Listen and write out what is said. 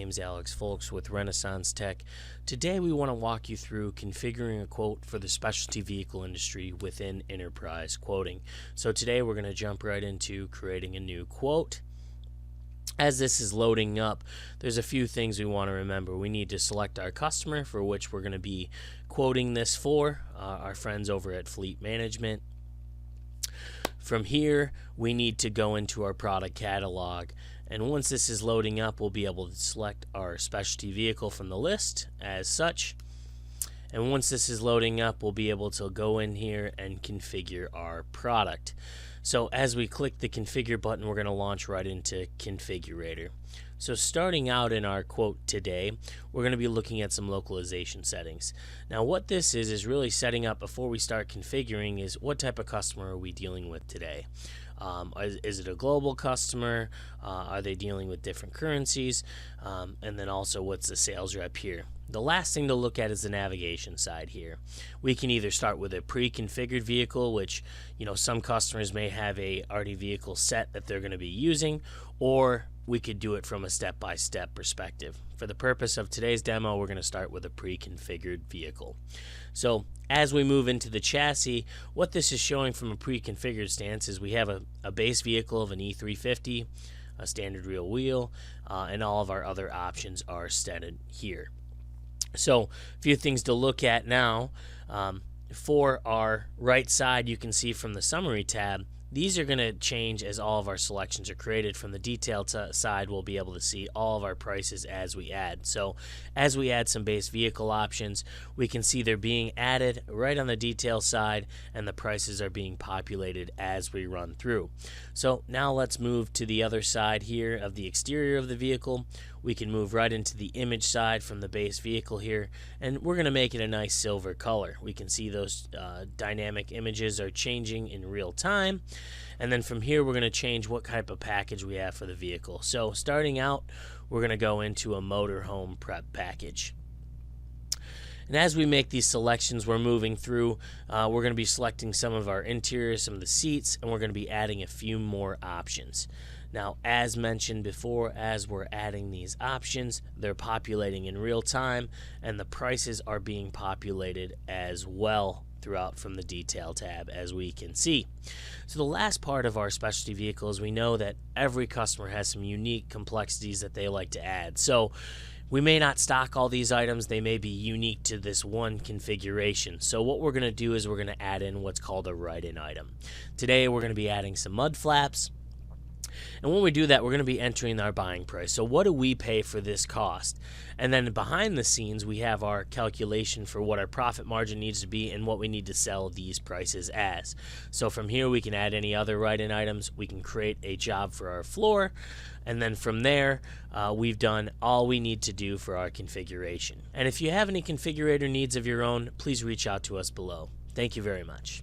Name's Alex Folks with Renaissance Tech. Today we want to walk you through configuring a quote for the specialty vehicle industry within enterprise quoting. So today we're going to jump right into creating a new quote. As this is loading up, there's a few things we want to remember. We need to select our customer for which we're going to be quoting this for, our friends over at Fleet Management. From here, we need to go into our product catalog. And once this is loading up, we'll be able to select our specialty vehicle from the list as such. And once this is loading up, we'll be able to go in here and configure our product. So as we click the configure button, we're going to launch right into Configurator. So starting out in our quote today, we're going to be looking at some localization settings. Now what this is really setting up before we start configuring is what type of customer are we dealing with today. Is it a global customer? Are they dealing with different currencies? And then also what's the sales rep here? The last thing to look at is the navigation side here. We can either start with a pre-configured vehicle, which some customers may have a already vehicle set that they're going to be using, or we could do it from a step-by-step perspective. For the purpose of today's demo, we're going to start with a pre-configured vehicle. So as we move into the chassis, what this is showing from a pre-configured stance is we have a base vehicle of an E350, a standard rear wheel, and all of our other options are set here. So a few things to look at now. For our right side, you can see from the summary tab, these are going to change as all of our selections are created. From the detailed side, we'll be able to see all of our prices as we add. So as we add some base vehicle options, we can see they're being added right on the detail side, and the prices are being populated as we run through. So now let's move to the other side here of the exterior of the vehicle. We can move right into the image side from the base vehicle here, and we're going to make it a nice silver color. We can see those dynamic images are changing in real time. And then from here, we're going to change what type of package we have for the vehicle. So starting out, we're going to go into a motorhome prep package. And as we make these selections, we're moving through. We're going to be selecting some of our interior, some of the seats, and we're going to be adding a few more options. Now, as mentioned before, as we're adding these options, they're populating in real time, and the prices are being populated as well throughout from the detail tab, as we can see. So the last part of our specialty vehicles, we know that every customer has some unique complexities that they like to add. So we may not stock all these items. They may be unique to this one configuration. So what we're going to do is we're going to add in what's called a write-in item. Today we're going to be adding some mud flaps. And when we do that, we're going to be entering our buying price. So what do we pay for this cost? And then behind the scenes, we have our calculation for what our profit margin needs to be and what we need to sell these prices as. So from here, we can add any other write-in items. We can create a job for our floor. And then from there, we've done all we need to do for our configuration. And if you have any configurator needs of your own, please reach out to us below. Thank you very much.